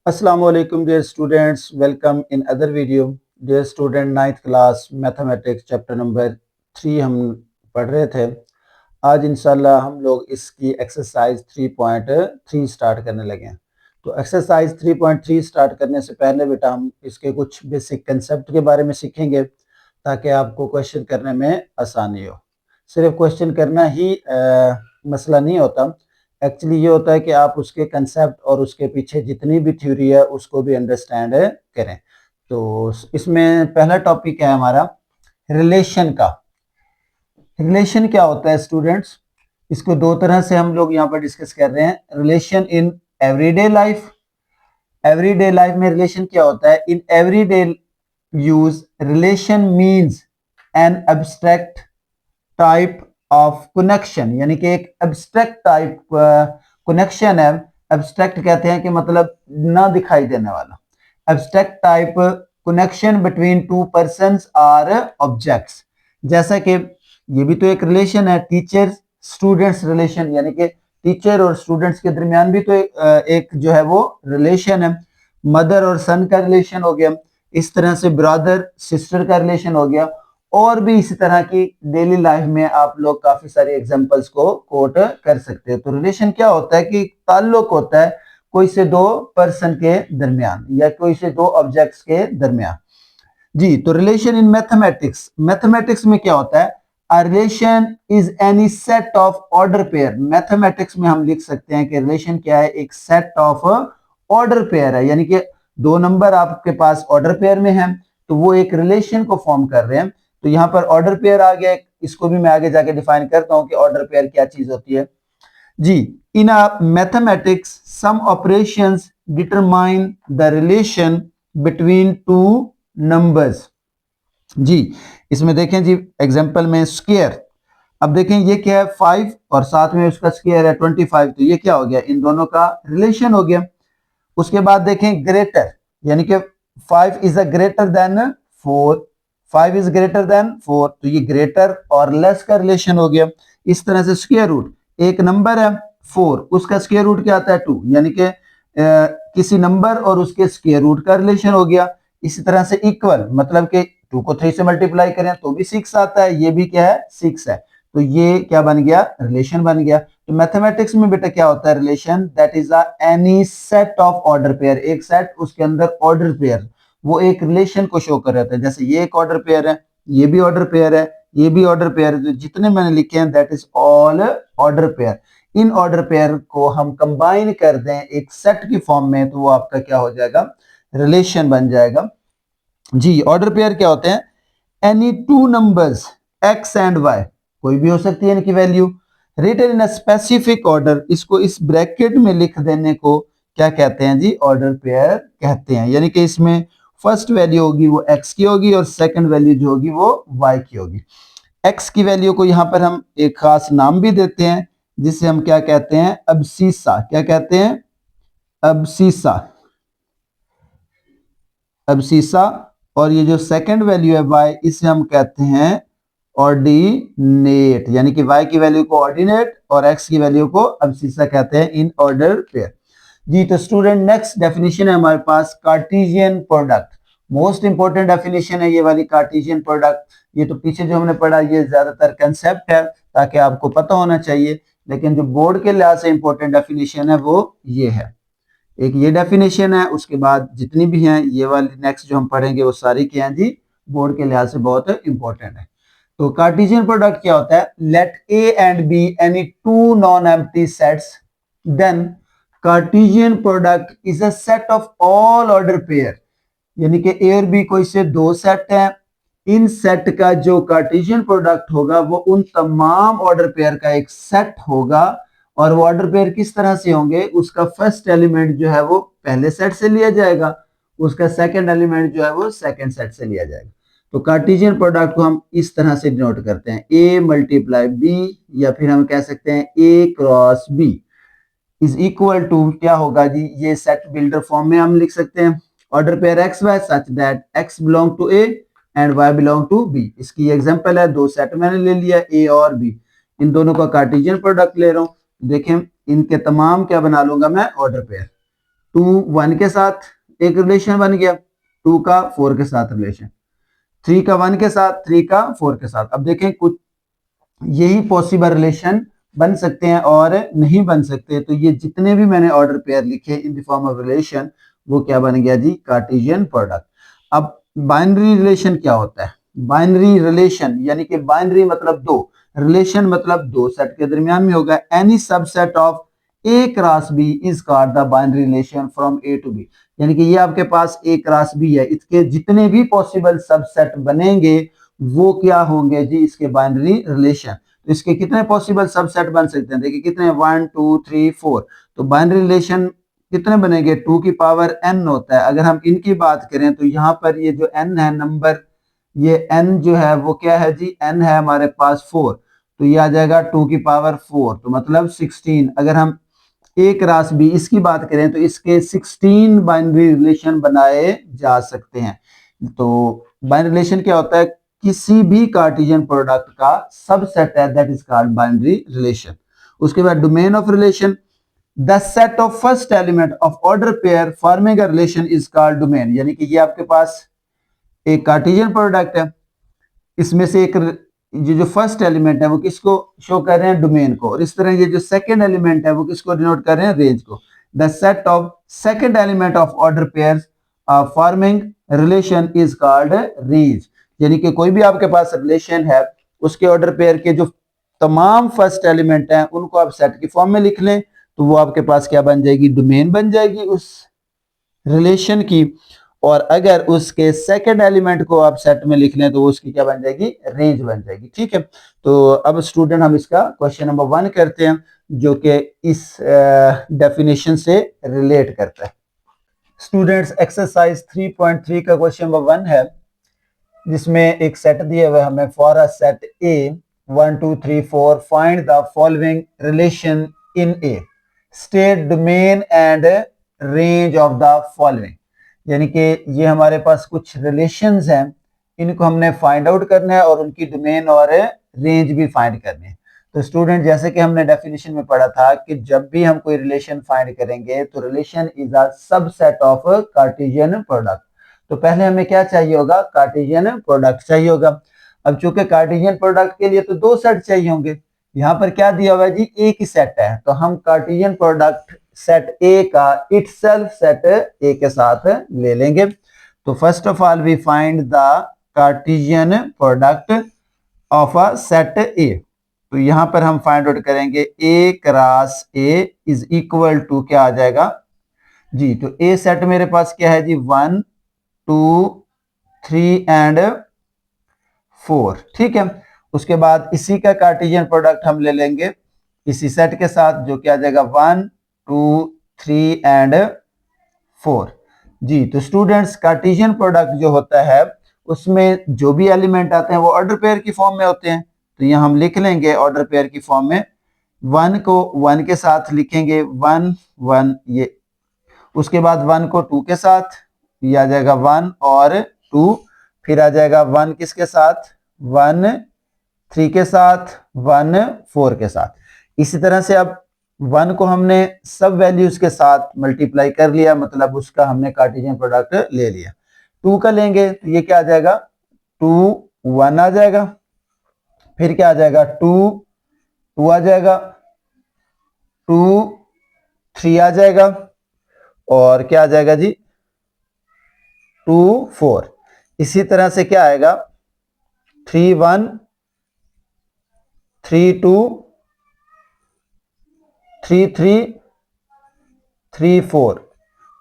Assalamu alaikum dear students, welcome in other video. Dear student, 9th class mathematics chapter number 3 हम पढ़ रहे थे। आज इंशाल्लाह हम लोग इसकी एक्सरसाइज 3.3 स्टार्ट करने लगे हैं। तो एक्सरसाइज 3.3 स्टार्ट करने से पहले बेटा हम इसके कुछ बेसिक कंसेप्ट के बारे में सीखेंगे ताकि आपको क्वेश्चन करने में आसानी हो। सिर्फ क्वेश्चन करना ही मसला नहीं होता, एक्चुअली ये होता है कि आप उसके कंसेप्ट और उसके पीछे जितनी भी थ्योरी है उसको भी अंडरस्टैंड करें। तो इसमें पहला टॉपिक है हमारा रिलेशन का। रिलेशन क्या होता है स्टूडेंट्स? इसको दो तरह से हम लोग यहाँ पर डिस्कस कर रहे हैं। Relation in everyday life. Everyday life में रिलेशन क्या होता है? In everyday use relation means an abstract type of connection, यानी कि एक एब्स्ट्रैक्ट टाइप कनेक्शन है। एब्स्ट्रैक्ट कहते हैं कि मतलब ना दिखाई देने वाला। Abstract type connection between two persons or objects. जैसा कि ये भी तो एक रिलेशन है, टीचर स्टूडेंट्स रिलेशन, यानी कि टीचर और स्टूडेंट्स के दरमियान भी तो एक जो है वो रिलेशन है। मदर और सन का रिलेशन हो गया, इस तरह से ब्रदर सिस्टर का रिलेशन हो गया, और भी इसी तरह की डेली लाइफ में आप लोग काफी सारे एग्जांपल्स को कोट कर सकते हो। तो रिलेशन क्या होता है कि ताल्लुक होता है कोई से दो पर्सन के दरमियान या कोई से दो ऑब्जेक्ट्स के दरमियान। जी, तो रिलेशन इन मैथमेटिक्स, मैथमेटिक्स में क्या होता है? A relation is any set of order pair। Mathematics में हम लिख सकते हैं कि रिलेशन क्या है? एक सेट ऑफ ऑर्डर पेयर है, यानी कि दो नंबर आपके पास ऑर्डर पेयर में हैं तो वो एक रिलेशन को फॉर्म कर रहे हैं। तो यहाँ पर ऑर्डर पेयर आ गया, इसको भी मैं आगे जाके डिफाइन करता हूँ कि ऑर्डर पेयर क्या चीज होती है। जी, in mathematics some operations determine the relation between two numbers. जी, इसमें देखें जी एग्जांपल में स्क्वायर। अब देखें ये क्या है? 5 और साथ में उसका स्क्वायर है 25। तो ये क्या हो गया? इन दोनों का रिलेशन हो गया। उसके बाद देखें ग्रेटर, यानी कि 5 is a greater than 4। 5 is greater than 4, तो ये ग्रेटर और लेस का रिलेशन हो गया। इस तरह से स्क्वायर रूट, एक नंबर है 4, उसका स्क्वायर रूट क्या आता है? 2, यानी कि किसी नंबर और उसके स्क्वायर रूट का रिलेशन हो गया। इसी तरह से इक्वल, मतलब कि 2 को 3 से मल्टीप्लाई करें तो भी 6 आता है, ये भी क्या है? 6 है। तो ये क्या बन गया? रिलेशन बन गया। तो मैथमेटिक्स में बेटा क्या होता है? Relation that is any set of order pair, एक सेट उसके अंदर ऑर्डर पेयर, वो एक रिलेशन को शो कर रहा है। जैसे ये एक ऑर्डर पेयर है, ये भी ऑर्डर पेयर है, ये भी ऑर्डर पेयर है, तो जितने मैंने लिखे हैं that is all order pair. In order pair को हम कंबाइन कर दें एक सेट की फॉर्म में तो वो आपका क्या हो जाएगा? रिलेशन बन जाएगा। जी, ऑर्डर पेयर क्या होते हैं? Any two numbers x and y, कोई भी हो सकती है इनकी value, written in a specific order, इसको इस ब्रैकेट में लिख देने को क्या कहते हैं जी? ऑर्डर पेयर कहते हैं। यानी कि इसमें फर्स्ट वैल्यू होगी वो x की होगी और सेकंड वैल्यू जो होगी वो y की होगी। x की वैल्यू को यहाँ पर हम एक खास नाम भी देते हैं जिसे हम क्या कहते हैं? अबसीसा। क्या कहते हैं? अबसीसा, अबसीसा। और ये जो सेकंड वैल्यू है y, इसे हम कहते हैं ऑर्डिनेट, यानी कि y की वैल्यू को ऑर्डिनेट और x की वैल्यू को अबसीसा कहते हैं इन ऑर्डर पेयर। जी, तो स्टूडेंट नेक्स्ट डेफिनेशन है हमारे पास Cartesian product. Most important definition है ये वाली, कार्टेशियन प्रोडक्ट। ये तो पीछे जो हमने पढ़ा ये ज्यादातर कंसेप्ट है ताकि आपको पता होना चाहिए, लेकिन जो बोर्ड के लिहाज से इंपॉर्टेंट डेफिनेशन है वो ये है। एक ये डेफिनेशन है, उसके बाद जितनी भी हैं ये वाली नेक्स्ट जो हम पढ़ेंगे वो सारी क्या हैं जी? बोर्ड के लिहाज से बहुत इंपॉर्टेंट है। तो कार्टेशियन प्रोडक्ट क्या होता है? Let A and B any two non empty sets, then Cartesian product is a set of all order pair. यानी कि ए और बी कोई से दो सेट हैं, इन सेट का जो कार्टेशियन प्रोडक्ट होगा वो उन तमाम ऑर्डर पेयर का एक सेट होगा। और वो ऑर्डर पेयर किस तरह से होंगे? उसका फर्स्ट एलिमेंट जो है वो पहले सेट से लिया जाएगा, उसका सेकंड एलिमेंट जो है वो सेकंड सेट से लिया जाएगा। तो कार्टेशियन प्रोडक्ट को हम इस तरह से डिनोट करते हैं, ए मल्टीप्लाई बी, या फिर हम कह सकते हैं A cross B is equal to क्या होगा जी? ये सेट बिल्डर फॉर्म में हम लिख सकते हैं order pair X Y such that X belong to A and Y belong to B. इसकी एग्जांपल है, दो सेट मैंने ले लिया ए और बी, इन दोनों का कार्टेशियन प्रोडक्ट ले रहा हूं। देखें इनके तमाम क्या बना लूंगा मैं? Order pair. 2 1 के साथ एक रिलेशन बन गया, 2 का 4 के साथ रिलेशन, 3 का 1 के साथ, 3 का 4 के साथ। अब देखें कुछ यही पॉसिबल रिलेशन बन सकते हैं और नहीं बन सकते। तो ये जितने भी मैंने ऑर्डर पेयर लिखे in the form of relation, वो क्या बन गया जी, कार्टेशियन प्रोडक्ट। अब बाइनरी रिलेशन क्या होता है? बाइनरी रिलेशन यानी कि बाइनरी मतलब दो, रिलेशन मतलब दो सेट के दरमियान में होगा। Any subset of A cross B is called the binary relation from A to B. यानी कि ये आपके पास ए क्रॉस बी है, इसके जितने भी पॉसिबल सबसेट बनेंगे वो क्या होंगे जी, इसके बाइनरी रिलेशन। तो इसके कितने पॉसिबल सबसेट बन सकते हैं? देखिए कितने, 1 2 3 4। तो बाइनरी रिलेशन कितने बनेंगे? 2 की पावर n होता है। अगर हम इनकी बात करें तो यहाँ पर ये जो n है नंबर, ये n जो है वो क्या है जी, n है हमारे पास 4, तो ये आ जाएगा 2 की पावर 4, तो मतलब 16। अगर हम ए क्रॉस बी इसकी बात करें तो इसके 16 बाइनरी रिलेशन बनाए जा सकते हैं। तो बाइनरी रिलेशन क्या होता है? किसी भी कार्टेशियन प्रोडक्ट का सबसेट है, that is called binary relation. उसके बाद domain of relation, the set of first element of order pair forming a relation is called domain. यानी कि ये आपके पास एक कार्टेशियन प्रोडक्ट है, इसमें से एक ये जो फर्स्ट एलिमेंट है वो किसको शो कर रहे हैं? डोमेन को। और इस तरह ये जो सेकंड एलिमेंट है वो किसको डिनोट कर रहे हैं? रेंज को। The set of second element of order pairs forming relation is called range. यानी कि कोई भी आपके पास रिलेशन है, उसके ऑर्डर पेयर के जो तमाम फर्स्ट एलिमेंट हैं उनको आप सेट की फॉर्म में लिख लें तो वो आपके पास क्या बन जाएगी? डोमेन बन जाएगी उस रिलेशन की। और अगर उसके सेकंड एलिमेंट को आप सेट में लिख लें तो उसकी क्या बन जाएगी? रेंज बन जाएगी। ठीक है, तो अब स्टूडेंट हम इसका क्वेश्चन नंबर 1 करते हैं जो कि इस डेफिनेशन से रिलेट करता है। स्टूडेंट्स एक्सरसाइज 3.3 का क्वेश्चन नंबर 1 है, जिसमें एक सेट दिया हुआ है हमें। For a set A 1 2 3 4 find the following relation in A, state domain and range of the following. यानी कि ये हमारे पास कुछ रिलेशंस हैं, इनको हमने फाइंड आउट करना है और उनकी डोमेन और रेंज भी फाइंड करनी है। तो स्टूडेंट जैसे कि हमने डेफिनेशन में पढ़ा था कि जब भी हम कोई रिलेशन फाइंड करेंगे तो relation is a subset of Cartesian product. तो पहले हमें क्या चाहिए होगा? कार्टेशियन प्रोडक्ट चाहिए होगा। अब चूंकि कार्टेशियन प्रोडक्ट के लिए तो दो सेट चाहिए होंगे, यहाँ पर क्या दिया हुआ है जी? एक ही सेट है, तो हम कार्टेशियन प्रोडक्ट सेट ए का इटसेल्फ सेट ए के साथ ले लेंगे। तो first of all we find the Cartesian product of a set A. तो यहां पर हम फाइंड आउट करेंगे A cross A is equal to क्या आ जाएगा जी? तो ए सेट मेरे पास क्या है जी? 1 2 3 एंड 4। ठीक है, उसके बाद इसी का कार्टेशियन प्रोडक्ट हम ले लेंगे इसी सेट के साथ, जो क्या आ जाएगा? 1 2 3 एंड 4 जी। तो स्टूडेंट्स कार्टेशियन प्रोडक्ट जो होता है उसमें जो भी एलिमेंट आते हैं वो ऑर्डर पेयर की फॉर्म में होते हैं। तो यहाँ हम लिख लेंगे ऑर्डर पेयर की फॉर्म में, 1 को 1 के साथ लिखेंगे 1 1 ये, उसके बाद 1 को 2 के साथ, ये आ जाएगा 1 और 2, फिर आ जाएगा 1 किसके साथ? 1 3 के साथ, 1 4 के साथ। इसी तरह से अब 1 को हमने सब वैल्यूज के साथ मल्टीप्लाई कर लिया, मतलब उसका हमने कार्टेशियन प्रोडक्ट ले लिया। 2 का लेंगे तो ये क्या आ जाएगा? 2 1 आ जाएगा, फिर क्या आ जाएगा? 2 2 आ जाएगा, 2 3 आ जाएगा, और क्या आ जाएगा जी? 2 4। इसी तरह से क्या आएगा? 3 1 3 2 3 3 3 4,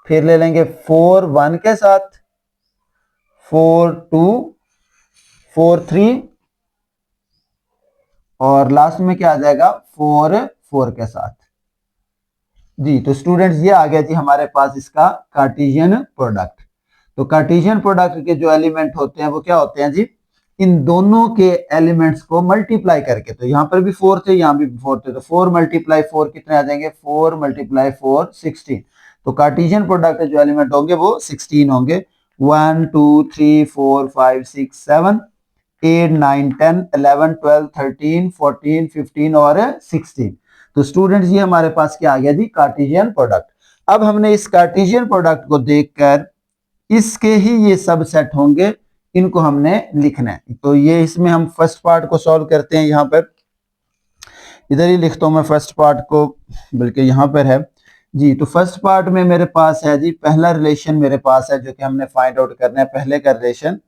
फिर ले लेंगे 4 1 के साथ, 4 2 4 3, और लास्ट में क्या आ जाएगा? 4 4 के साथ जी। तो स्टूडेंट्स ये आ गया जी हमारे पास इसका कार्टेशियन प्रोडक्ट। तो कार्टेशियन प्रोडक्ट के जो एलिमेंट होते हैं वो क्या होते हैं जी? इन दोनों के एलिमेंट्स को मल्टीप्लाई करके, तो यहाँ पर भी 4 थे, यहाँ भी 4 थे, तो 4 मल्टीप्लाई 4 कितने आ जाएंगे? 4 मल्टीप्लाई 4 16। तो कार्टेशियन प्रोडक्ट जो एलिमेंट होंगे वो 16 होंगे। 1 2 3 4 5 6 7 8 9 10 11 12 13 14 15 और 16। तो स्टूडेंट्स ये हमारे पास क्या आ गया जी? Cartesian product. अब हमने इस कार्टेशियन प्रोडक्ट को देखकर इसके ही ये सब सेट होंगे, इनको हमने लिखना है। तो ये इसमें हम फर्स्ट पार्ट को सॉल्व करते हैं। यहाँ पर इधर ही लिखता हूं मैं फर्स्ट पार्ट को, बल्कि यहाँ पर है जी। तो फर्स्ट पार्ट में मेरे पास है जी, पहला रिलेशन मेरे पास है जो कि हमने फाइंड आउट करना है। पहले का रिलेशन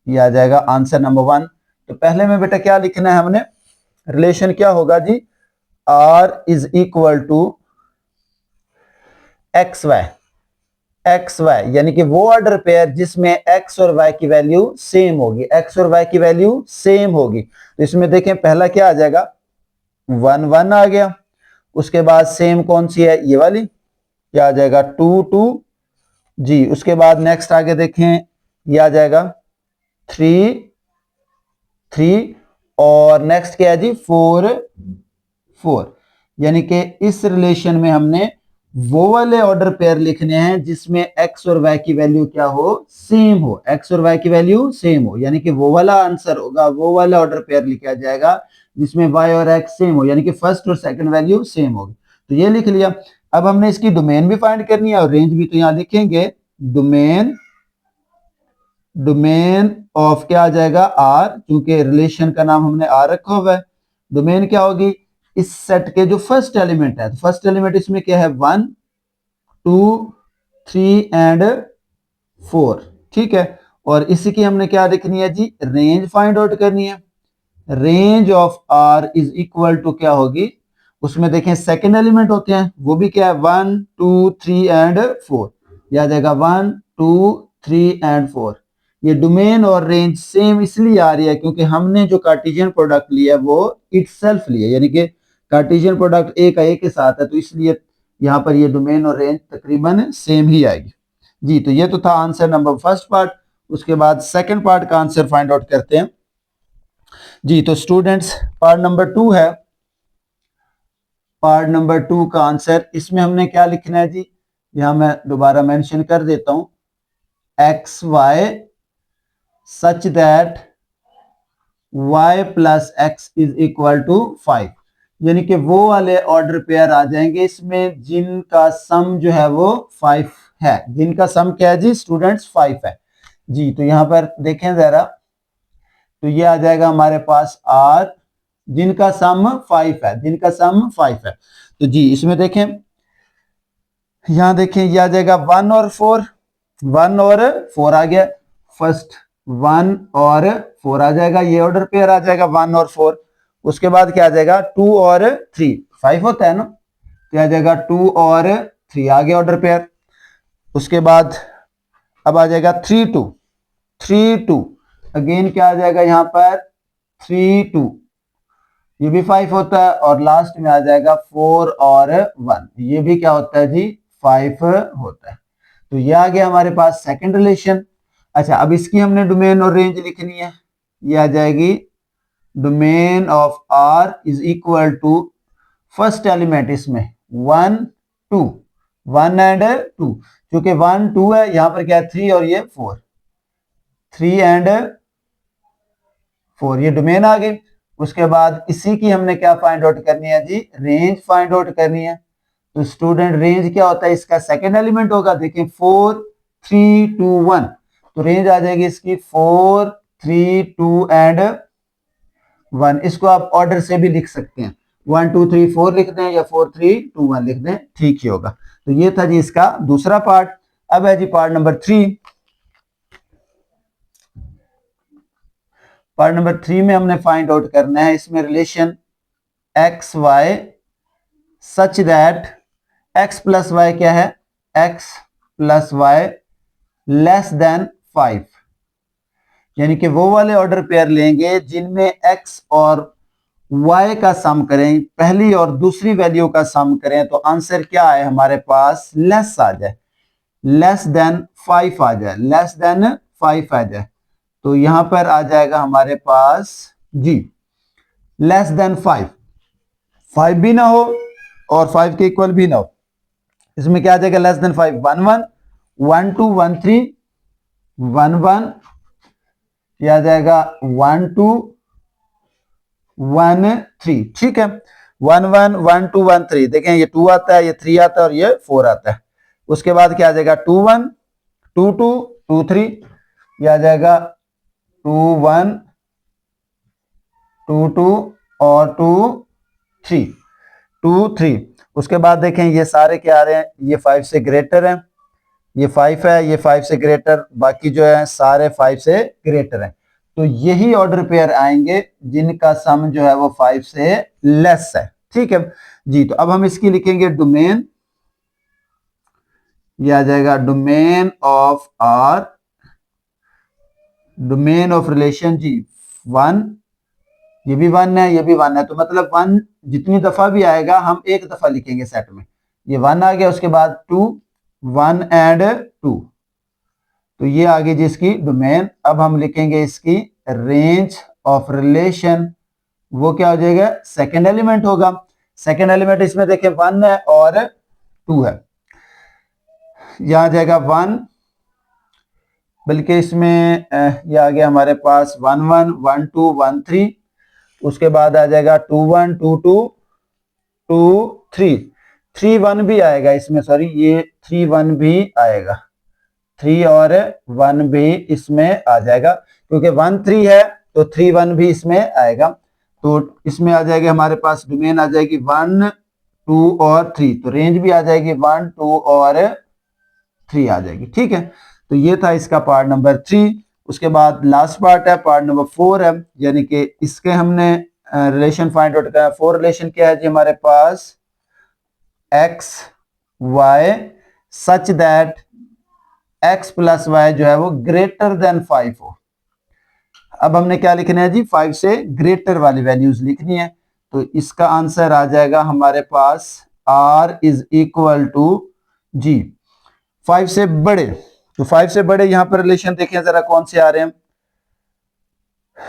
ये आ जाएगा आंसर नंबर 1। तो पहले में बेटा क्या लिखना है हमने, रिलेशन क्या होगा जी, R is equal to x y. X y यानी कि वो ऑर्डर पेयर जिसमें एक्स और वाई की वैल्यू सेम होगी, एक्स और वाई की वैल्यू सेम होगी। तो इसमें देखें पहला क्या आ जाएगा, 1 1 आ गया। उसके बाद सेम कौन सी है, ये वाली, क्या आ जाएगा 2 2 जी। उसके बाद नेक्स्ट आगे देखें, ये आ जाएगा 3 3 और नेक्स्ट क्या है जी 4 4। यानी कि इस रिलेशन में हमने वो वाले ऑर्डर पेयर लिखने हैं जिसमें एक्स और वाई की वैल्यू क्या हो, सेम हो, एक्स और वाई की वैल्यू सेम हो। यानी कि वो वाला आंसर होगा, वो वाला ऑर्डर पेयर लिखा जाएगा जिसमें वाई और एक्स सेम हो, यानी कि फर्स्ट और सेकंड वैल्यू सेम होगी। तो ये लिख लिया। अब हमने इसकी डोमेन भी फाइंड करनी है और रेंज भी, तो यहां लिखेंगे डोमेन, डोमेन ऑफ क्या आ जाएगा आर, क्योंकि रिलेशन का नाम हमने आर रखा हुआ है। डोमेन क्या होगी, इस सेट के जो फर्स्ट एलिमेंट है, तो फर्स्ट एलिमेंट इसमें क्या है 1 2 3 एंड 4, ठीक है। और इसी की हमने क्या लिखनी है जी, रेंज फाइंड आउट करनी है। Range of R is equal to क्या होगी, उसमें देखें सेकंड एलिमेंट होते हैं, वो भी क्या है 1 2 3 एंड 4। यह आ जाएगा 1 2 3 एंड 4। ये डोमेन और रेंज सेम इसलिए आ रही है क्योंकि हमने जो कार्टेशियन प्रोडक्ट लिया है वो इटसेल्फ लिया, यानी कि कार्टेशियन प्रोडक्ट ए का ए के साथ है, तो इसलिए यहाँ पर ये डोमेन और रेंज तकरीबन सेम ही आएगी जी। तो ये तो था आंसर नंबर फर्स्ट पार्ट। उसके बाद सेकंड पार्ट का आंसर फाइंड आउट करते हैं जी। तो स्टूडेंट्स पार्ट नंबर 2 है। पार्ट नंबर 2 का आंसर, इसमें हमने क्या लिखना है जी, यहां मैं दोबारा मेंशन कर देता हूं, X Y such that y plus X is equal to 5। यानी कि वो वाले ऑर्डर पेयर आ जाएंगे इसमें जिनका सम जो है वो 5 है, जिनका सम क्या है जी स्टूडेंट्स 5 है जी। तो यहां पर देखें जरा, तो ये आ जाएगा हमारे पास आर जिनका सम 5 है, जिनका सम 5 है। तो जी इसमें देखें, यहां देखें ये आ जाएगा 1 और 4, 1 और 4 आ गया, फर्स्ट 1 और 4 आ जाएगा, ये ऑर्डर पेयर आ जाएगा 1 और 4। उसके बाद क्या आ जाएगा 2 और 3, 5 होता है ना, क्या आ जाएगा 2 और 3 आ गया ऑर्डर पेयर। उसके बाद अब आ जाएगा 3 2 3 2, अगेन क्या आ जाएगा यहाँ पर 3 2, ये भी 5 होता है। और लास्ट में आ जाएगा 4 और 1, ये भी क्या होता है जी 5 होता है। तो ये आ गया हमारे पास सेकंड रिलेशन। अच्छा अब इसकी हमने डोमेन और रेंज लिखनी है, ये आ जाएगी domain of R is equal to first element इसमें 1 2, 1 एंड 2, क्योंकि 1 2 है, यहां पर क्या है 3 और ये 4, 3 एंड 4 ये डोमेन आ गई। उसके बाद इसी की हमने क्या फाइंड आउट करनी है जी, रेंज फाइंड आउट करनी है। तो स्टूडेंट रेंज क्या होता है, इसका सेकंड एलिमेंट होगा, देखिए 4 3 2 1, तो रेंज आ जाएगी इसकी 4 3 2 एंड 1। इसको आप ऑर्डर से भी लिख सकते हैं, 1 2 3 4 लिख दें या 4 3 2 1 लिख दें, ठीक ही होगा। तो ये था जी इसका दूसरा पार्ट। अब है जी पार्ट नंबर 3। पार्ट नंबर 3 में हमने फाइंड आउट करना है इसमें relation X Y such that X plus Y क्या है, X plus Y less than 5। यानी कि वो वाले ऑर्डर पेयर लेंगे जिनमें एक्स और वाई का सम करें, पहली और दूसरी वैल्यू का सम करें, तो आंसर क्या आए हमारे पास, लेस आ जाए, लेस देन 5 आ जाए, लेस देन 5 आ जाए। तो यहां पर आ जाएगा हमारे पास जी लेस देन 5, 5 भी ना हो और 5 के इक्वल भी ना हो, इसमें क्या आ जाएगा लेस देन 5, 1 1 1 2 1 3 1 1, यह आ जाएगा 1 2 1 3, ठीक है। 1 1 1 2 1 3, देखें ये 2 आता है, ये 3 आता है और ये 4 आता है। उसके बाद क्या आ जाएगा 2 1 2 2 2 3, ये आ जाएगा 2 1 2 2 और 2 3 2 3। उसके बाद देखें ये सारे क्या आ रहे हैं, ये 5 से ग्रेटर हैं, ये 5 है, ये 5 से ग्रेटर, बाकी जो है सारे 5 से ग्रेटर हैं। तो यही ऑर्डर पेयर आएंगे जिनका सम जो है वो 5 से लेस है। ठीक है जी, तो अब हम इसकी लिखेंगे डोमेन, ये आ जाएगा domain of R, domain of relation जी 1, ये भी 1 है, ये भी 1 है, तो मतलब 1 जितनी दफा भी आएगा हम एक दफा लिखेंगे सेट में। ये 1 आ गया, उसके बाद 2 1 एंड 2, तो ये आ गई जिसकी डोमेन। अब हम लिखेंगे इसकी रेंज ऑफ रिलेशन, वो क्या हो जाएगा, सेकेंड एलिमेंट होगा। सेकेंड एलिमेंट इसमें देखें 1 है और 2 है, यह आ जाएगा 1, बल्कि इसमें ये आ गया हमारे पास 1 1 1 2 1 3, उसके बाद आ जाएगा 2 1 2 2 2 3 3 1 भी आएगा इसमें, सॉरी ये 3 1 भी आएगा, 3 और 1 भी इसमें आ जाएगा, क्योंकि 1 3 है तो 3 1 भी इसमें आएगा। तो इसमें आ जाएगी हमारे पास डोमेन आ जाएगी 1 2 और 3, तो रेंज भी आ जाएगी 1 2 और 3 आ जाएगी। ठीक है, तो ये था इसका पार्ट नंबर 3। उसके बाद लास्ट पार्ट है, पार्ट नंबर 4 है, यानी कि इसके हमने रिलेशन फाइंड आउट करना है। 4 रिलेशन क्या है जी हमारे पास, x Y such that x plus y जो है वो ग्रेटर देन 5 हो। अब हमने क्या लिखना है जी, 5 से ग्रेटर वाली वैल्यूज लिखनी है, तो इसका आंसर आ जाएगा हमारे पास r इज इक्वल टू जी 5 से बड़े। तो 5 से बड़े यहां पर रिलेशन देखें जरा कौन से आ रहे हैं,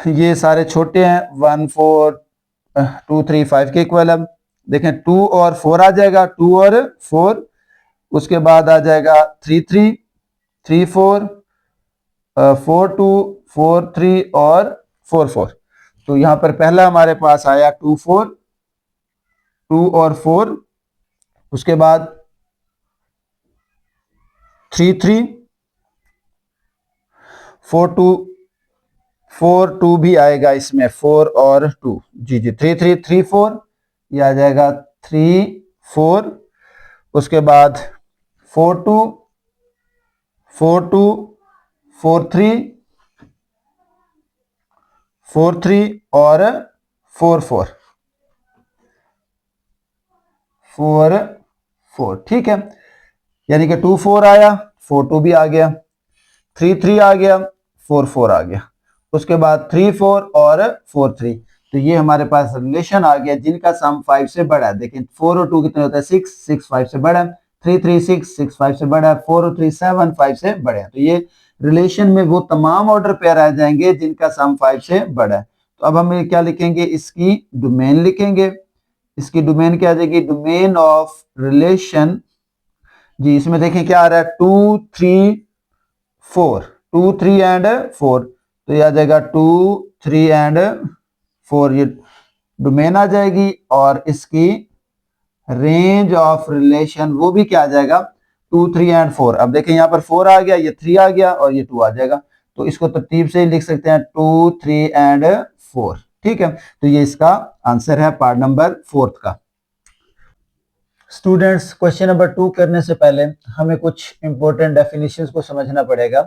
ये सारे छोटे हैं, 1 4 2 3 5 के इक्वल है। देखें 2 और 4 आ जाएगा, 2 और 4, उसके बाद आ जाएगा 3 3 3 4 4 2 4 3 और 4 4। तो यहां पर पहला हमारे पास आया 2 4 2 और 4, उसके बाद 3 3 4 2 4 2 भी आएगा इसमें, 4 और 2 जी जी 3 3 3 4, ये आ जाएगा 3 4, उसके बाद 4 2 4 2 4 3 4 3 और 4 4 4 4। ठीक है, यानी कि 2 4 आया, 4 2 भी आ गया, 3 3 आ गया, 4 4 आ गया, उसके बाद 3 4 और 4 3। तो ये हमारे पास रिलेशन आ गया जिनका सम 5 से बड़ा है। देखिए 4 और 2 कितने होता है, 6 6 5 से बड़ा है, 3 3 6 6 5 से बड़ा है, 4 और 3 7 5 से बड़े हैं। तो ये रिलेशन में वो तमाम ऑर्डर पेयर आ जाएंगे जिनका सम 5 से बड़ा है। तो अब हम क्या लिखेंगे, इसकी डोमेन लिखेंगे। इसकी डोमेन क्या आ जाएगी, डोमेन ऑफ रिलेशन जी, इसमें देखें क्या आ रहा है 2 3 4 2 3 एंड 4, तो ये आ जाएगा 2 3 एंड 4, ये डोमेन आ जाएगी। और इसकी रेंज ऑफ रिलेशन वो भी क्या आ जाएगा 2 3 एंड 4। अब देखें यहाँ पर 4 आ गया, ये 3 आ गया और ये 2 आ जाएगा, तो इसको तरतीब से लिख सकते हैं 2 3 एंड 4। ठीक है, तो ये इसका आंसर है पार्ट नंबर 4 का। स्टूडेंट्स, क्वेश्चन नंबर 2 करने से पहले हमें कुछ इंपॉर्टेंट डेफिनेशंस को समझना पड़ेगा।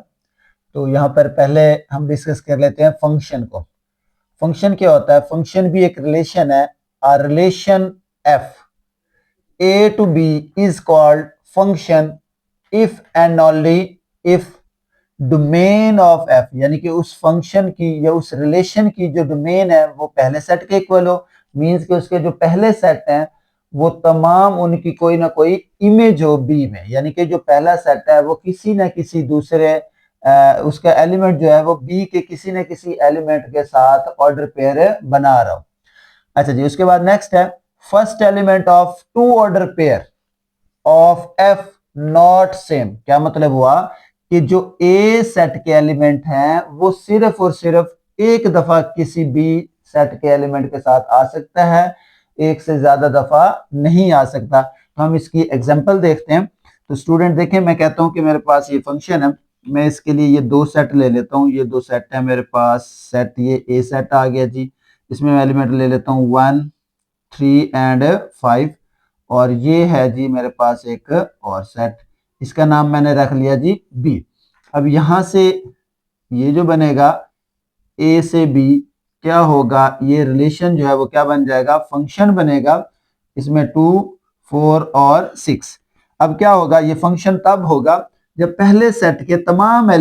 तो यहाँ पर पहले हम डिस्कस कर लेते हैं फंक्शन को। फंक्शन क्या होता है, फंक्शन भी एक रिलेशन है। आ relation f a to b is called function if and only if domain of f, यानी कि उस फंक्शन की या उस रिलेशन की जो डोमेन है वो पहले सेट के इक्वल हो। मींस कि उसके जो पहले सेट हैं वो तमाम उनकी कोई ना कोई इमेज हो बी में, यानी कि जो पहला सेट है वो किसी न किसी दूसरे उसका एलिमेंट जो है वो बी के किसी न किसी एलिमेंट के साथ ऑर्डर पेयर बना रहा हो। अच्छा जी, उसके बाद नेक्स्ट है first element of two order pair of F not same. क्या मतलब हुआ कि जो ए सेट के एलिमेंट हैं वो सिर्फ और सिर्फ एक दफा किसी बी सेट के एलिमेंट के साथ आ सकता है, एक से ज्यादा दफा नहीं आ सकता। तो हम इसकी एग्जांपल देखते हैं। तो स्टूडेंट देखें, मैं कहता हूं कि मेरे पास ये फंक्शन है, मैं इसके लिए ये दो सेट ले लेता हूँ। ये दो सेट है मेरे पास, सेट ये ए सेट आ गया जी, इसमें मैं एलिमेंट ले लेता हूँ 1, 3 एंड 5, और ये है जी मेरे पास एक और सेट, इसका नाम मैंने रख लिया जी बी। अब यहां से ये जो बनेगा ए से बी क्या होगा, ये रिलेशन जो है वो क्या बन जाएगा, फंक्शन बनेगा। इसमें 2, 4 और 6। अब क्या होगा, ये फंक्शन तब होगा जब पहले सेट के तमाम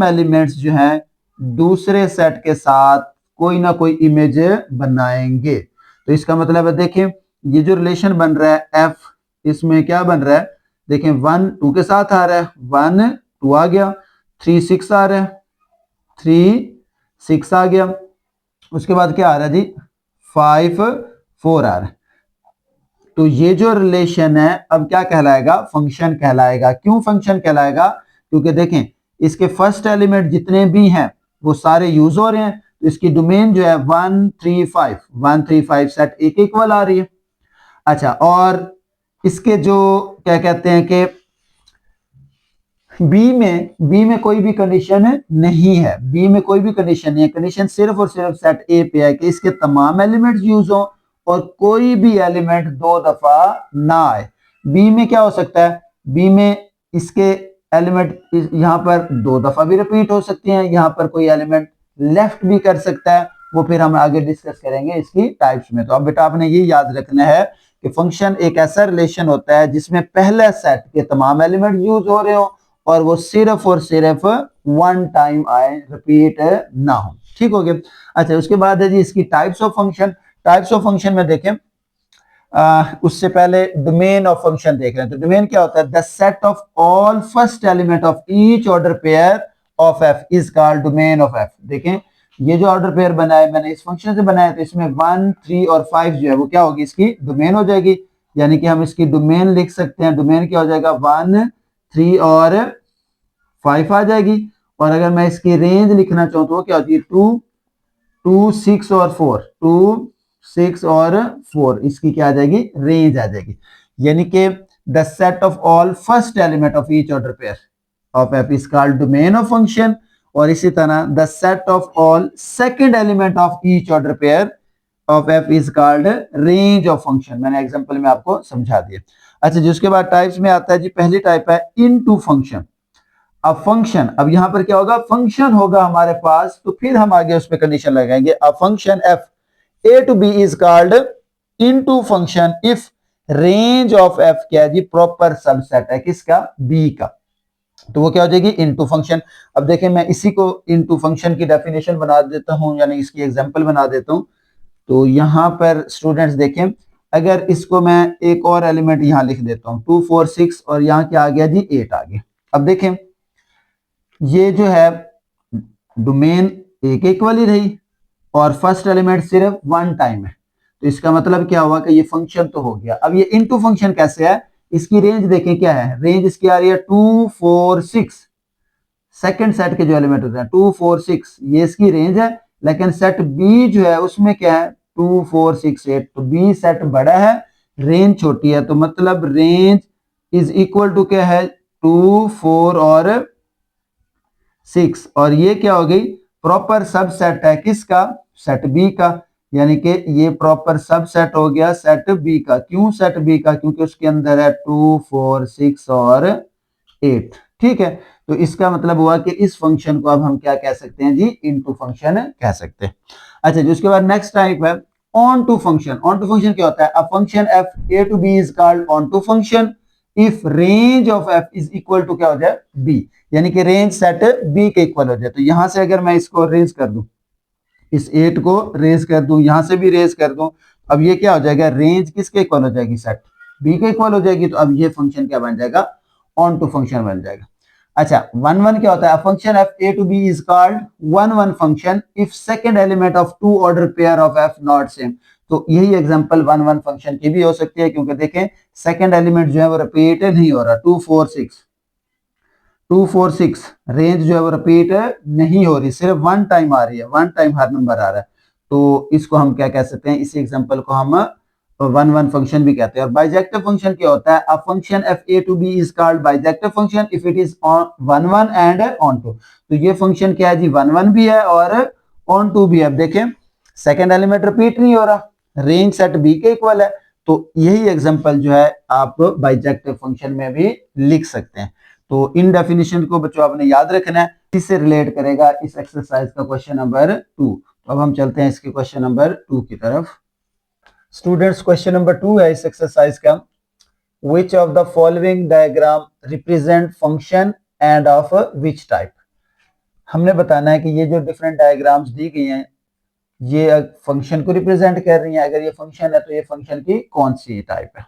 एलिमेंट्स जो हैं दूसरे सेट के साथ कोई ना कोई इमेज बनाएंगे। तो इसका मतलब है, देखें ये जो रिलेशन बन रहा है एफ, इसमें क्या बन रहा है, देखें 1 2 के साथ आ रहा है, 1 2 आ गया, 3 6 आ रहा है, 3 6 आ गया, उसके बाद क्या आ रहा है जी 5 4 आ रहा है। तो ये जो रिलेशन है अब क्या कहलाएगा, फंक्शन कहलाएगा। क्यों फंक्शन कहलाएगा, क्योंकि देखें इसके फर्स्ट एलिमेंट जितने भी हैं वो सारे यूज हो रहे हैं। तो इसकी डोमेन जो है 1 3 5, 1 3 5 सेट एक इक्वल आ रही है। अच्छा, और इसके जो क्या कहते हैं कि बी में कोई भी कंडीशन नहीं है, बी में कोई भी कंडीशन नहीं है, कंडीशन सिर्फ और सिर्फ सेट ए पे है कि इसके तमाम एलिमेंट्स यूज हो और कोई भी एलिमेंट दो दफा ना आए। बी में क्या हो सकता है, बी में इसके एलिमेंट यहां पर दो दफा भी रिपीट हो सकते हैं, यहां पर कोई एलिमेंट लेफ्ट भी कर सकता है, वो फिर हम आगे डिस्कस करेंगे इसकी टाइप्स में। तो अब बेटा आपने ये याद रखना है कि फंक्शन एक ऐसा रिलेशन होता है जिसमें पहले सेट के तमाम एलिमेंट यूज हो रहे हो और वो सिर्फ और सिर्फ वन टाइम आए, रिपीट ना हो। ठीक हो गया। अच्छा, उसके बाद है जी इसकी types of function. Types of function में देखें, उससे पहले डोमेन ऑफ फंक्शन देख रहे हैं। तो डोमेन क्या होता है, the set of all first element of each order pair of F is called domain of F. देखें ये जो ऑर्डर पेयर बना है मैंने इस फंक्शन से बनाया, तो इसमें 1 3 और 5 जो है वो क्या होगी, इसकी डोमेन हो जाएगी। यानी कि हम इसकी डोमेन लिख सकते हैं, डोमेन क्या हो जाएगा 1 3 और 5 आ जाएगी। और अगर मैं इसकी रेंज लिखना चाहूँ तो क्या होती है 2 2 6 और 4, 2 6 और 4, इसकी क्या आ जाएगी, रेंज आ जाएगी। यानी कि the set of all first element of each order pair of F is called domain of function. और इसी तरह the set of all second element of each order pair of F is called range of function. मैंने example में आपको समझा दिया। अच्छा, जिसके बाद टाइप्स में आता है जी, पहली टाइप है इनटू फंक्शन। अब फंक्शन, अब यहां पर क्या होगा, फंक्शन होगा हमारे पास, तो फिर हम आगे उस पर कंडीशन लगाएंगे। A function F A to B is called into function if range of F क्या है जी, प्रॉपर सबसेट है किसका, बी का, तो वो क्या हो जाएगी इनटू फंक्शन। अब देखें मैं इसी को इनटू फंक्शन की डेफिनेशन बना देता हूं, यानी इसकी एग्जांपल बना देता हूं। तो यहां पर स्टूडेंट्स देखें, अगर इसको मैं एक और एलिमेंट यहां लिख देता हूं 2 4 6 और यहां क्या आ गया जी 8 आ गया। अब देखें ये जो है डोमेन एक इक्वल ही रही और फर्स्ट एलिमेंट सिर्फ वन टाइम है, तो इसका मतलब क्या हुआ कि ये फंक्शन तो हो गया। अब ये इनटू फंक्शन कैसे है, इसकी रेंज देखें क्या है, रेंज इसकी आ रही है 2 4 6, सेकंड सेट के जो एलिमेंट होते हैं 2 4 6 ये इसकी रेंज है। लेकिन सेट बी जो है उसमें क्या है 2 4 6 8, तो बी सेट बड़ा है, रेंज छोटी है, तो मतलब रेंज इज इक्वल टू क्या है 2 4 और 6, और ये क्या हो गई प्रॉपर सबसेट है किसका, सेट बी का। यानी कि ये प्रॉपर सबसेट हो गया सेट बी का। क्यों सेट बी का, क्योंकि उसके अंदर है 2 4 6 और 8। ठीक है, तो इसका मतलब हुआ कि इस फंक्शन को अब हम क्या कह सकते हैं जी, इनटू फंक्शन कह सकते हैं। अच्छा जी, उसके बाद नेक्स्ट टाइप है onto function. Onto function क्या होता है, a function F A to B is called onto function if range of F is equal to क्या हो जाए बी, यानी कि रेंज सेट बी के इक्वल हो जाए। तो यहां से अगर मैं इसको रेज कर दूं, इस 8 को रेज कर दूं, यहां से भी रेज कर दूं, अब ये क्या हो जाएगा, रेंज किसके इक्वल हो जाएगी, सेट बी के इक्वल हो जाएगी। तो अब ये फंक्शन क्या बन जाएगा, ऑन टू फंक्शन बन जाएगा। अच्छा, 1 1 क्या होता है, function F A to B is called 1 1 function if second element of two order pair of F not same. तो यही एग्जांपल 1 1 फंक्शन की भी हो सकती है, क्योंकि देखें सेकंड एलिमेंट जो है वो रिपीट नहीं हो रहा, 2 4 6 2 4 6 रेंज जो है वो रिपीट नहीं हो रही, सिर्फ वन टाइम आ रही है, वन टाइम हर नंबर आ रहा है। तो इसको हम क्या कह सकते हैं, इसी एग्जांपल को हम वन वन फंक्शन भी कहते हैं। और बाइजेक्टिव फंक्शन क्या होता है, a function F A to B is called bijective function if it is one one and onto टू। तो ये फंक्शन क्या है जी, वन वन भी है और ऑन टू भी है। अब देखें सेकंड एलिमेंट रिपीट नहीं हो रहा, रेंज सेट बी के इक्वल है, तो यही एग्जांपल जो है आप बाइजेक्टिव फंक्शन में भी लिख सकते हैं। तो इन डेफिनेशन को बच्चों आपने याद रखना है, इससे रिलेट करेगा इस एक्सरसाइज का क्वेश्चन नंबर 2। तो अब हम चलते हैं इसके क्वेश्चन नंबर 2 की तरफ। स्टूडेंट्स क्वेश्चन नंबर 2 है इस एक्सरसाइज का, which of the following diagram represent function end of which type. हमने बताना है कि ये जो डिफरेंट डायग्राम्स दी गई हैं ये फंक्शन को रिप्रेजेंट कर रही हैं। अगर ये फंक्शन है तो ये फंक्शन की कौन सी टाइप है।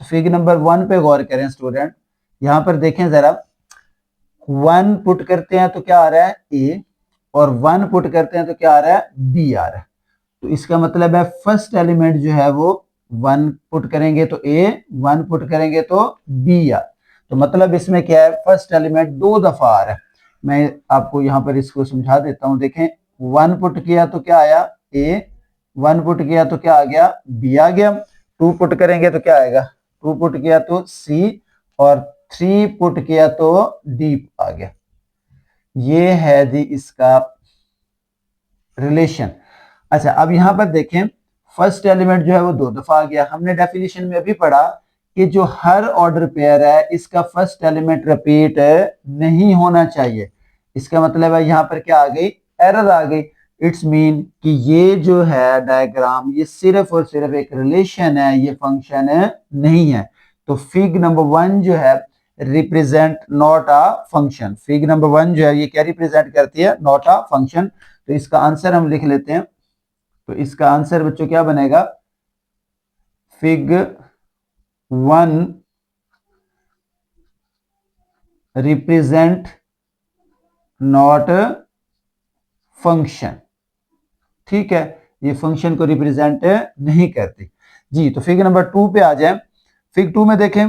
तो फिगर नंबर 1 पे गौर करें स्टूडेंट, यहां पर देखें जरा, 1 पुट करते हैं तो क्या आ रहा है ए, और 1 पुट करते हैं तो क्या आ रहा है बी आ रहा है। तो इसका मतलब है फर्स्ट एलिमेंट जो है वो 1 पुट करेंगे तो ए, 1 पुट करेंगे तो बी आ। तो मतलब इसमें क्या है, फर्स्ट एलिमेंट 2 दफा आ रहा है। मैं आपको यहाँ पर इसको समझा देता हूँ। देखें 1 पुट किया तो क्या आया ए, 1 पुट किया तो क्या आ गया बी आ गया, 2 पुट करेंगे तो क्या आएगा, 2 पुट किया तो सी, और 3 पुट किया तो डी आ गया। ये है जी इसका रिलेशन। अच्छा अब यहां पर देखें फर्स्ट एलिमेंट जो है वो 2 दफा आ गया। हमने डेफिनेशन में अभी पढ़ा कि जो हर ऑर्डर पेयर है इसका फर्स्ट एलिमेंट रिपीट नहीं होना चाहिए। इसका मतलब है यहाँ पर क्या आ गई, एरर आ गई। इट्स मीन कि ये जो है डायग्राम ये सिर्फ और सिर्फ एक रिलेशन है, ये फंक्शन नहीं है। तो फिग नंबर 1 जो है represent not a function. Fig number 1 जो है ये क्या रिप्रेजेंट करती है, नॉट अ फंक्शन। तो इसका आंसर हम लिख लेते हैं। तो इसका आंसर बच्चों क्या बनेगा, फिग 1 रिप्रेजेंट नॉट फंक्शन। ठीक है, ये फंक्शन को रिप्रेजेंट नहीं करती जी। तो फिग नंबर 2 पे आ जाए। फिग 2 में देखें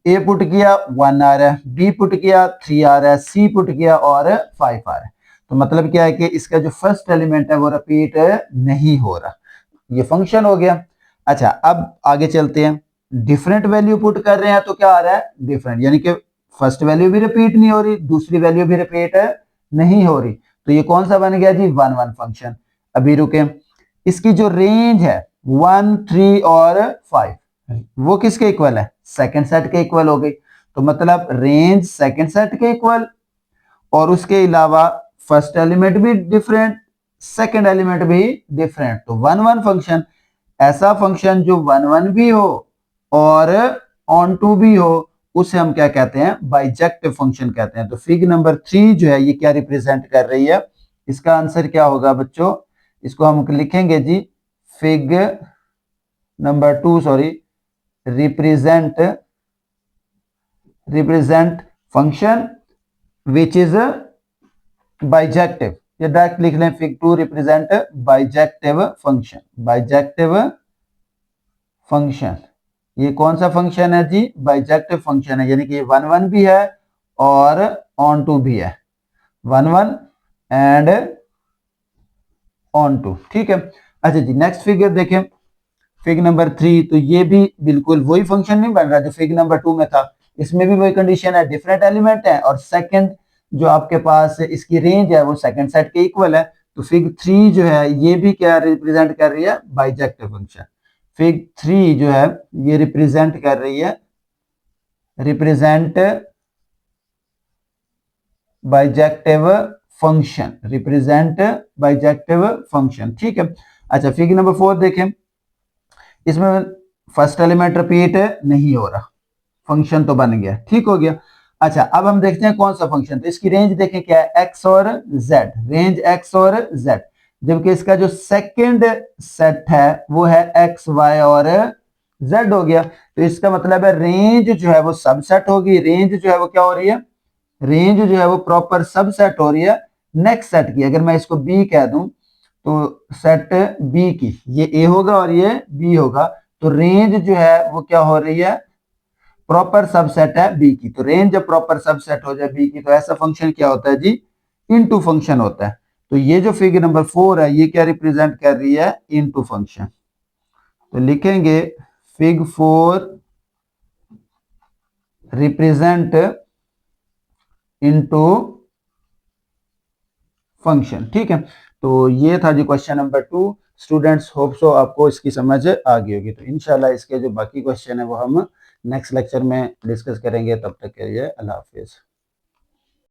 ए पुट किया 1 आ रहा है, बी पुट किया 3 आ रहा है, सी पुट किया और 5 आ रहा है। तो मतलब क्या है कि इसका जो फर्स्ट एलिमेंट है वो रिपीट नहीं हो रहा, ये फंक्शन हो गया। अच्छा अब आगे चलते हैं, डिफरेंट वैल्यू पुट कर रहे हैं तो क्या आ रहा है डिफरेंट, यानी कि फर्स्ट वैल्यू भी रिपीट नहीं हो रही, दूसरी वैल्यू भी रिपीट नहीं हो रही। तो ये कौन सा बन गया जी, 1 1 फंक्शन। अभी रुके, इसकी जो रेंज है 1 3 और 5 वो किसके इक्वल है, सेकंड सेट के इक्वल हो गई। तो मतलब रेंज सेकंड सेट के इक्वल, और उसके अलावा फर्स्ट एलिमेंट भी डिफरेंट, सेकंड एलिमेंट भी डिफरेंट। तो 1 1 फंक्शन, ऐसा फंक्शन जो 1 1 भी हो और ऑन टू भी हो उसे हम क्या कहते हैं, बाइजेक्टिव फंक्शन कहते हैं। तो फिग नंबर 3 जो है ये क्या रिप्रेजेंट कर रही है, इसका आंसर क्या होगा बच्चों, इसको हम लिखेंगे जी fig number 2 sorry represent function which is bijective. ये डायरेक्ट लिख लें, fig 2 represent bijective function. Bijective function ये कौन सा फंक्शन है जी, बाइजेक्टिव फंक्शन है, यानी कि 1 1 भी है और ऑन टू भी है, 1 1 एंड ऑन टू। ठीक है, अच्छा जी नेक्स्ट फिगर देखें, फिग नंबर 3। तो ये भी बिल्कुल वही फंक्शन नहीं बन रहा जो फिग नंबर 2 में था, इसमें भी वही कंडीशन है, डिफरेंट एलिमेंट है और सेकंड जो आपके पास इसकी रेंज है वो सेकंड सेट के इक्वल है। तो फिग 3 जो है ये भी क्या रिप्रेजेंट कर रही है, बाइजेक्टिव फंक्शन। फिग 3 जो है ये रिप्रेजेंट कर रही है, represent bijective function, represent bijective function. ठीक है, अच्छा फिग नंबर 4 देखें, इसमें फर्स्ट एलिमेंट रिपीट नहीं हो रहा, फंक्शन तो बन गया, ठीक हो गया। अच्छा अब हम देखते हैं कौन सा फंक्शन। तो इसकी रेंज देखें क्या है, एक्स और जेड, रेंज एक्स और जेड, जबकि इसका जो सेकंड सेट है वो है एक्स वाई और जेड हो गया। तो इसका मतलब है रेंज जो है वो सबसेट होगी, रेंज जो है वो क्या हो रही है, रेंज जो है वो प्रॉपर सबसेट हो रही है नेक्स्ट सेट की। अगर मैं इसको बी कह दूं तो सेट बी की ये ए होगा और ये बी होगा, तो रेंज जो है वो क्या हो रही है, प्रॉपर सबसेट है बी की। तो रेंज जब प्रॉपर सबसेट हो जाए बी की तो ऐसा फंक्शन क्या होता है जी, इनटू फंक्शन होता है। तो ये जो फिगर नंबर 4 है ये क्या रिप्रेजेंट कर रही है, इनटू फंक्शन। तो लिखेंगे फिग 4 रिप्रेजेंट इनटू फंक्शन। ठीक है, तो ये था जी question number 2। Students hope so आपको इसकी समझ आ गई होगी। तो इंशाल्लाह इसके जो बाकी क्वेश्चन है वो हम नेक्स्ट लेक्चर में डिस्कस करेंगे। तब तक के लिए अल्लाह हाफिज।